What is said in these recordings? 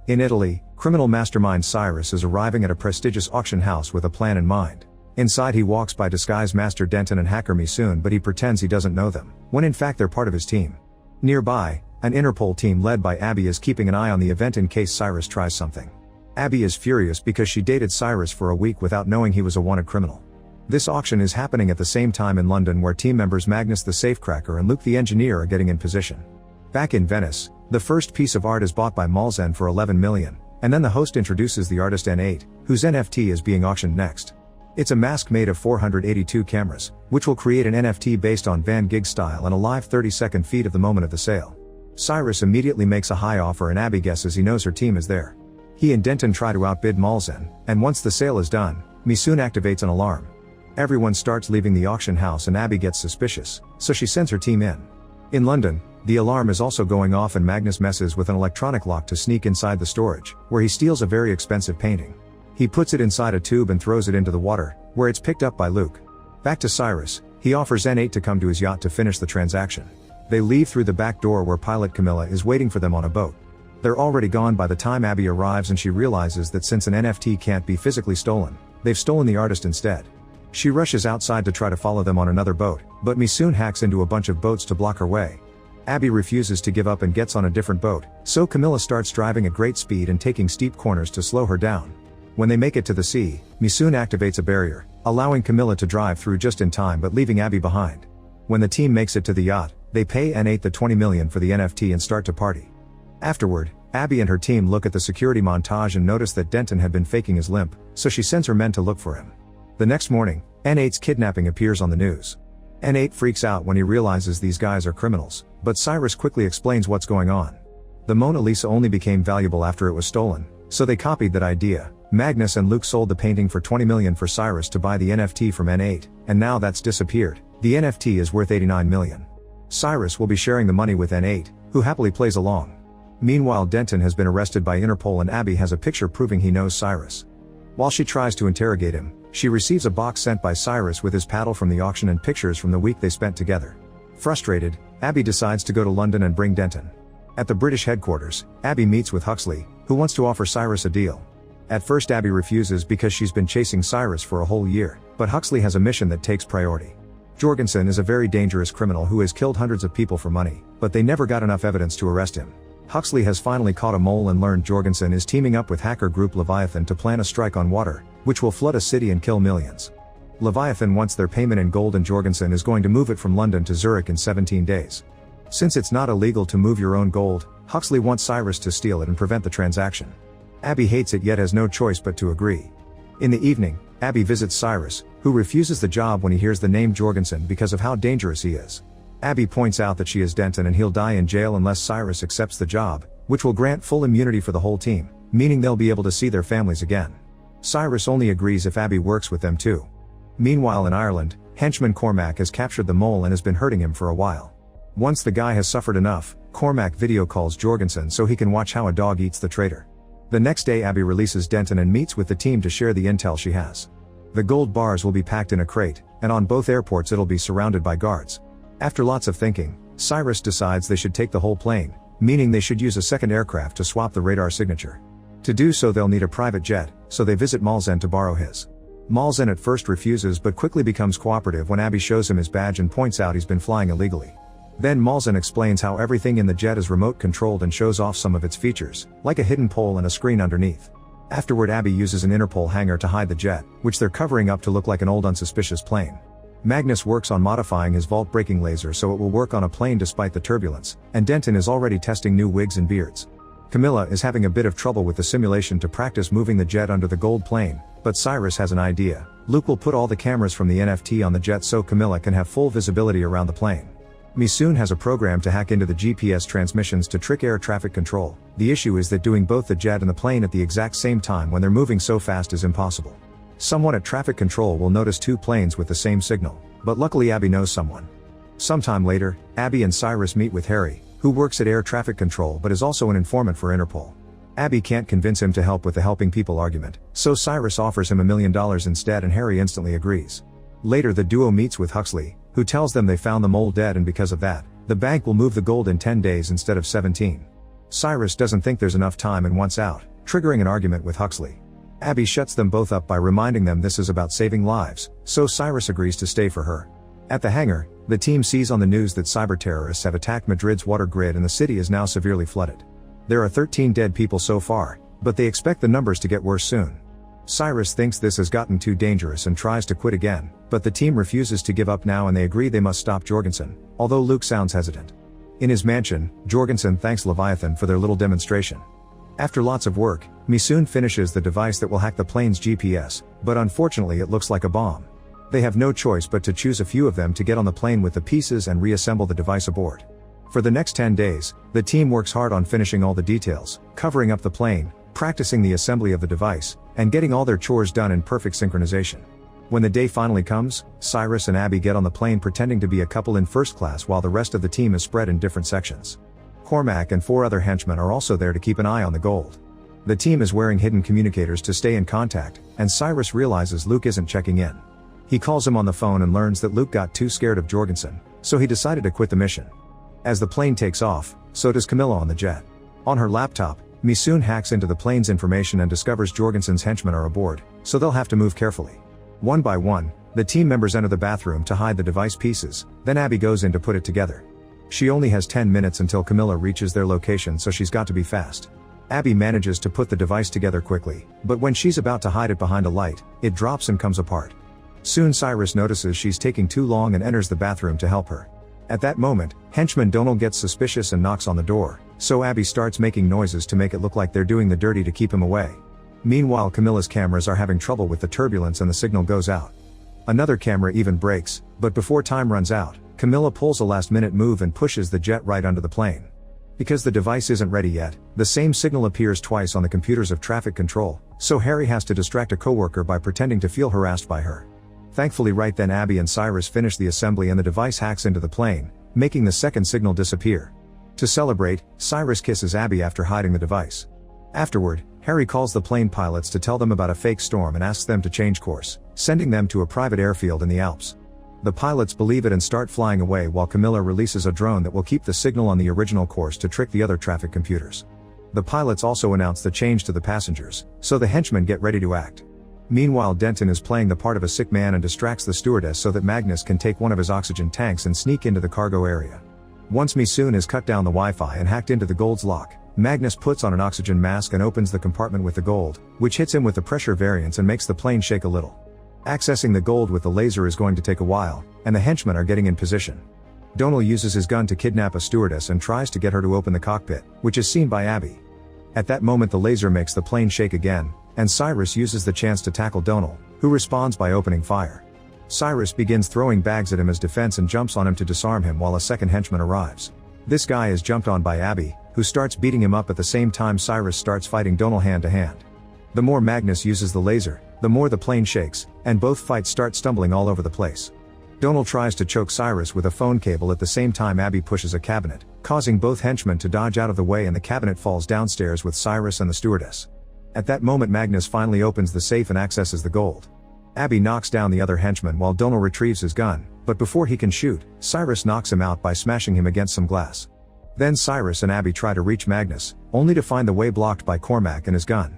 In Italy, criminal mastermind Cyrus is arriving at a prestigious auction house with a plan in mind. Inside he walks by disguised Master Denton and hacker Misoon, but he pretends he doesn't know them, when in fact they're part of his team. Nearby, an Interpol team led by Abby is keeping an eye on the event in case Cyrus tries something. Abby is furious because she dated Cyrus for a week without knowing he was a wanted criminal. This auction is happening at the same time in London, where team members Magnus the safecracker and Luke the engineer are getting in position. Back in Venice, the first piece of art is bought by Malzen for 11 million, and then the host introduces the artist N8, whose NFT is being auctioned next. It's a mask made of 482 cameras, which will create an NFT based on Van Gogh style and a live 30-second feed of the moment of the sale. Cyrus immediately makes a high offer and Abby guesses he knows her team is there. He and Denton try to outbid Malzen, and once the sale is done, Misoon activates an alarm. Everyone starts leaving the auction house and Abby gets suspicious, so she sends her team in. In London, the alarm is also going off and Magnus messes with an electronic lock to sneak inside the storage, where he steals a very expensive painting. He puts it inside a tube and throws it into the water, where it's picked up by Luke. Back to Cyrus, he offers N8 to come to his yacht to finish the transaction. They leave through the back door where pilot Camilla is waiting for them on a boat. They're already gone by the time Abby arrives and she realizes that since an NFT can't be physically stolen, they've stolen the artist instead. She rushes outside to try to follow them on another boat, but Misoon hacks into a bunch of boats to block her way. Abby refuses to give up and gets on a different boat, so Camilla starts driving at great speed and taking steep corners to slow her down. When they make it to the sea, Misoon activates a barrier, allowing Camilla to drive through just in time but leaving Abby behind. When the team makes it to the yacht, they pay N8 the 20 million for the NFT and start to party. Afterward, Abby and her team look at the security montage and notice that Denton had been faking his limp, so she sends her men to look for him. The next morning, N8's kidnapping appears on the news. N8 freaks out when he realizes these guys are criminals, but Cyrus quickly explains what's going on. The Mona Lisa only became valuable after it was stolen, so they copied that idea. Magnus and Luke sold the painting for 20 million for Cyrus to buy the NFT from N8, and now that's disappeared. The NFT is worth 89 million. Cyrus will be sharing the money with N8, who happily plays along. Meanwhile, Denton has been arrested by Interpol and Abby has a picture proving he knows Cyrus. While she tries to interrogate him, she receives a box sent by Cyrus with his paddle from the auction and pictures from the week they spent together. Frustrated, Abby decides to go to London and bring Denton. At the British headquarters, Abby meets with Huxley, who wants to offer Cyrus a deal. At first Abby refuses because she's been chasing Cyrus for a whole year, but Huxley has a mission that takes priority. Jorgensen is a very dangerous criminal who has killed hundreds of people for money, but they never got enough evidence to arrest him. Huxley has finally caught a mole and learned Jorgensen is teaming up with hacker group Leviathan to plan a strike on water, which will flood a city and kill millions. Leviathan wants their payment in gold and Jorgensen is going to move it from London to Zurich in 17 days. Since it's not illegal to move your own gold, Huxley wants Cyrus to steal it and prevent the transaction. Abby hates it yet has no choice but to agree. In the evening, Abby visits Cyrus, who refuses the job when he hears the name Jorgensen because of how dangerous he is. Abby points out that she is Denton and he'll die in jail unless Cyrus accepts the job, which will grant full immunity for the whole team, meaning they'll be able to see their families again. Cyrus only agrees if Abby works with them too. Meanwhile in Ireland, henchman Cormac has captured the mole and has been hurting him for a while. Once the guy has suffered enough, Cormac video calls Jorgensen so he can watch how a dog eats the traitor. The next day Abby releases Denton and meets with the team to share the intel she has. The gold bars will be packed in a crate, and on both airports it'll be surrounded by guards. After lots of thinking, Cyrus decides they should take the whole plane, meaning they should use a second aircraft to swap the radar signature. To do so they'll need a private jet, so they visit Malzen to borrow his. Malzen at first refuses but quickly becomes cooperative when Abby shows him his badge and points out he's been flying illegally. Then Malzen explains how everything in the jet is remote controlled and shows off some of its features, like a hidden pole and a screen underneath. Afterward Abby uses an Interpol hangar to hide the jet, which they're covering up to look like an old unsuspicious plane. Magnus works on modifying his vault breaking laser so it will work on a plane despite the turbulence, and Denton is already testing new wigs and beards. Camilla is having a bit of trouble with the simulation to practice moving the jet under the gold plane, but Cyrus has an idea. Luke will put all the cameras from the NFT on the jet so Camilla can have full visibility around the plane. Misoon has a program to hack into the GPS transmissions to trick air traffic control. The issue is that doing both the jet and the plane at the exact same time when they're moving so fast is impossible. Someone at traffic control will notice two planes with the same signal, but luckily Abby knows someone. Sometime later, Abby and Cyrus meet with Harry, who works at air traffic control but is also an informant for Interpol. Abby can't convince him to help with the helping people argument, so Cyrus offers him $1 million instead and Harry instantly agrees. Later the duo meets with Huxley, who tells them they found the mole dead and because of that, the bank will move the gold in 10 days instead of 17. Cyrus doesn't think there's enough time and wants out, triggering an argument with Huxley. Abby shuts them both up by reminding them this is about saving lives, so Cyrus agrees to stay for her. At the hangar, the team sees on the news that cyber terrorists have attacked Madrid's water grid and the city is now severely flooded. There are 13 dead people so far, but they expect the numbers to get worse soon. Cyrus thinks this has gotten too dangerous and tries to quit again, but the team refuses to give up now and they agree they must stop Jorgensen, although Luke sounds hesitant. In his mansion, Jorgensen thanks Leviathan for their little demonstration. After lots of work, Misoon finishes the device that will hack the plane's GPS, but unfortunately it looks like a bomb. They have no choice but to choose a few of them to get on the plane with the pieces and reassemble the device aboard. For the next 10 days, the team works hard on finishing all the details, covering up the plane, practicing the assembly of the device, and getting all their chores done in perfect synchronization. When the day finally comes, Cyrus and Abby get on the plane pretending to be a couple in first class while the rest of the team is spread in different sections. Cormac and 4 other henchmen are also there to keep an eye on the gold. The team is wearing hidden communicators to stay in contact, and Cyrus realizes Luke isn't checking in. He calls him on the phone and learns that Luke got too scared of Jorgensen, so he decided to quit the mission. As the plane takes off, so does Camilla on the jet. On her laptop, Misoon hacks into the plane's information and discovers Jorgensen's henchmen are aboard, so they'll have to move carefully. One by one, the team members enter the bathroom to hide the device pieces, then Abby goes in to put it together. She only has 10 minutes until Camilla reaches their location, so she's got to be fast. Abby manages to put the device together quickly, but when she's about to hide it behind a light, it drops and comes apart. Soon Cyrus notices she's taking too long and enters the bathroom to help her. At that moment, henchman Donald gets suspicious and knocks on the door, so Abby starts making noises to make it look like they're doing the dirty to keep him away. Meanwhile, Camilla's cameras are having trouble with the turbulence and the signal goes out. Another camera even breaks, but before time runs out, Camilla pulls a last-minute move and pushes the jet right under the plane. Because the device isn't ready yet, the same signal appears twice on the computers of traffic control, so Harry has to distract a coworker by pretending to feel harassed by her. Thankfully right then Abby and Cyrus finish the assembly and the device hacks into the plane, making the second signal disappear. To celebrate, Cyrus kisses Abby after hiding the device. Afterward, Harry calls the plane pilots to tell them about a fake storm and asks them to change course, sending them to a private airfield in the Alps. The pilots believe it and start flying away while Camilla releases a drone that will keep the signal on the original course to trick the other traffic computers. The pilots also announce the change to the passengers, so the henchmen get ready to act. Meanwhile, Denton is playing the part of a sick man and distracts the stewardess so that Magnus can take one of his oxygen tanks and sneak into the cargo area. Once Misoon has cut down the Wi-Fi and hacked into the gold's lock, Magnus puts on an oxygen mask and opens the compartment with the gold, which hits him with the pressure variance and makes the plane shake a little. Accessing the gold with the laser is going to take a while, and the henchmen are getting in position. Donald uses his gun to kidnap a stewardess and tries to get her to open the cockpit, which is seen by Abby. At that moment the laser makes the plane shake again, and Cyrus uses the chance to tackle Donald, who responds by opening fire. Cyrus begins throwing bags at him as defense and jumps on him to disarm him while a second henchman arrives. This guy is jumped on by Abby, who starts beating him up at the same time Cyrus starts fighting Donald hand to hand. The more Magnus uses the laser, the more the plane shakes, and both fights start stumbling all over the place. Donald tries to choke Cyrus with a phone cable at the same time Abby pushes a cabinet, causing both henchmen to dodge out of the way and the cabinet falls downstairs with Cyrus and the stewardess. At that moment Magnus finally opens the safe and accesses the gold. Abby knocks down the other henchman while Donald retrieves his gun, but before he can shoot, Cyrus knocks him out by smashing him against some glass. Then Cyrus and Abby try to reach Magnus, only to find the way blocked by Cormac and his gun.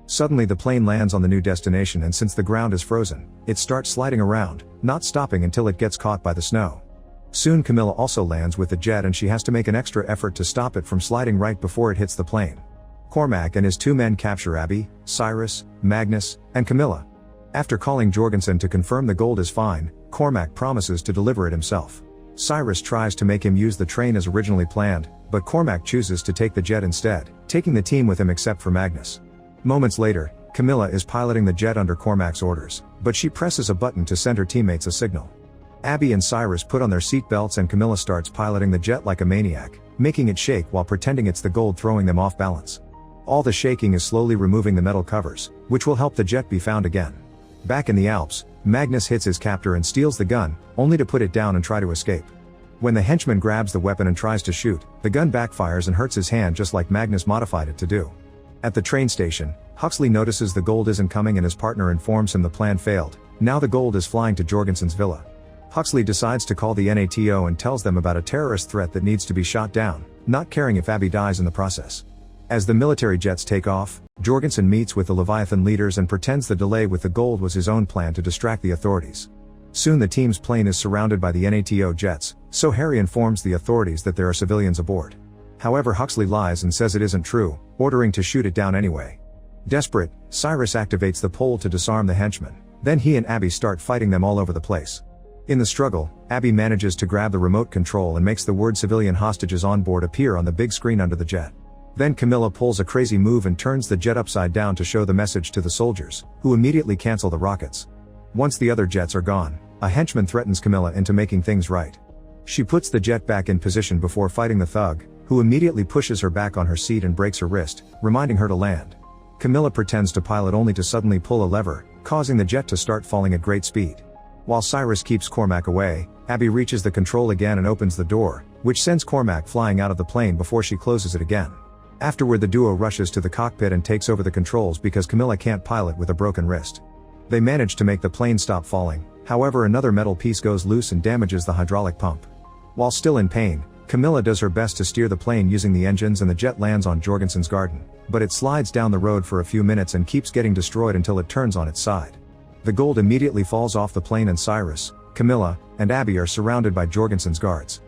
Suddenly the plane lands on the new destination and since the ground is frozen, it starts sliding around, not stopping until it gets caught by the snow. Soon Camilla also lands with the jet and she has to make an extra effort to stop it from sliding right before it hits the plane. Cormac and his 2 men capture Abby, Cyrus, Magnus, and Camilla. After calling Jorgensen to confirm the gold is fine, Cormac promises to deliver it himself. Cyrus tries to make him use the train as originally planned, but Cormac chooses to take the jet instead, taking the team with him except for Magnus. Moments later, Camilla is piloting the jet under Cormac's orders, but she presses a button to send her teammates a signal. Abby and Cyrus put on their seat belts and Camilla starts piloting the jet like a maniac, making it shake while pretending it's the gold throwing them off balance. All the shaking is slowly removing the metal covers, which will help the jet be found again. Back in the Alps, Magnus hits his captor and steals the gun, only to put it down and try to escape. When the henchman grabs the weapon and tries to shoot, the gun backfires and hurts his hand just like Magnus modified it to do. At the train station, Huxley notices the gold isn't coming and his partner informs him the plan failed. Now the gold is flying to Jorgensen's villa. Huxley decides to call the NATO and tells them about a terrorist threat that needs to be shot down, not caring if Abby dies in the process. As the military jets take off, Jorgensen meets with the Leviathan leaders and pretends the delay with the gold was his own plan to distract the authorities. Soon the team's plane is surrounded by the NATO jets, so Harry informs the authorities that there are civilians aboard. However, Huxley lies and says it isn't true, ordering to shoot it down anyway. Desperate, Cyrus activates the pole to disarm the henchmen. Then he and Abby start fighting them all over the place. In the struggle, Abby manages to grab the remote control and makes the word civilian hostages on board appear on the big screen under the jet. Then Camilla pulls a crazy move and turns the jet upside down to show the message to the soldiers, who immediately cancel the rockets. Once the other jets are gone, a henchman threatens Camilla into making things right. She puts the jet back in position before fighting the thug, who immediately pushes her back on her seat and breaks her wrist, reminding her to land. Camilla pretends to pilot only to suddenly pull a lever, causing the jet to start falling at great speed. While Cyrus keeps Cormac away, Abby reaches the control again and opens the door, which sends Cormac flying out of the plane before she closes it again. Afterward, the duo rushes to the cockpit and takes over the controls because Camilla can't pilot with a broken wrist. They manage to make the plane stop falling, however another metal piece goes loose and damages the hydraulic pump. While still in pain, Camilla does her best to steer the plane using the engines and the jet lands on Jorgensen's garden, but it slides down the road for a few minutes and keeps getting destroyed until it turns on its side. The gold immediately falls off the plane and Cyrus, Camilla, and Abby are surrounded by Jorgensen's guards.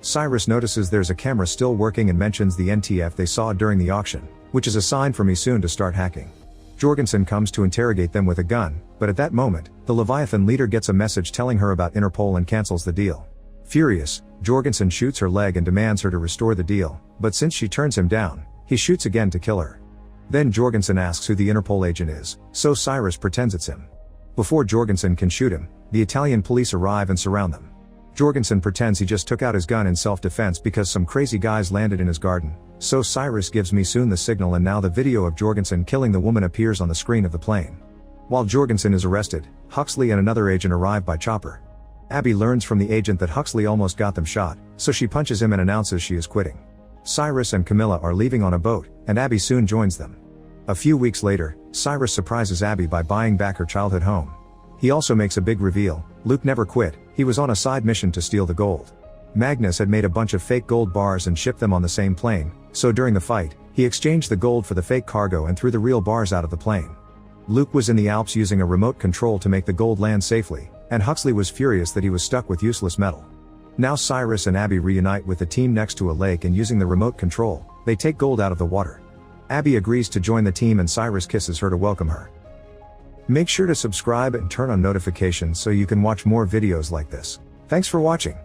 Cyrus notices there's a camera still working and mentions the NTF they saw during the auction, which is a sign for Misoon to start hacking. Jorgensen comes to interrogate them with a gun, but at that moment, the Leviathan leader gets a message telling her about Interpol and cancels the deal. Furious, Jorgensen shoots her leg and demands her to restore the deal, but since she turns him down, he shoots again to kill her. Then Jorgensen asks who the Interpol agent is, so Cyrus pretends it's him. Before Jorgensen can shoot him, the Italian police arrive and surround them. Jorgensen pretends he just took out his gun in self-defense because some crazy guys landed in his garden, so Cyrus gives Misoon the signal and now the video of Jorgensen killing the woman appears on the screen of the plane. While Jorgensen is arrested, Huxley and another agent arrive by chopper. Abby learns from the agent that Huxley almost got them shot, so she punches him and announces she is quitting. Cyrus and Camilla are leaving on a boat, and Abby soon joins them. A few weeks later, Cyrus surprises Abby by buying back her childhood home. He also makes a big reveal: Luke never quit, he was on a side mission to steal the gold. Magnus had made a bunch of fake gold bars and shipped them on the same plane, so during the fight, he exchanged the gold for the fake cargo and threw the real bars out of the plane. Luke was in the Alps using a remote control to make the gold land safely, and Huxley was furious that he was stuck with useless metal. Now Cyrus and Abby reunite with the team next to a lake and using the remote control, they take gold out of the water. Abby agrees to join the team and Cyrus kisses her to welcome her. Make sure to subscribe and turn on notifications so you can watch more videos like this. Thanks for watching.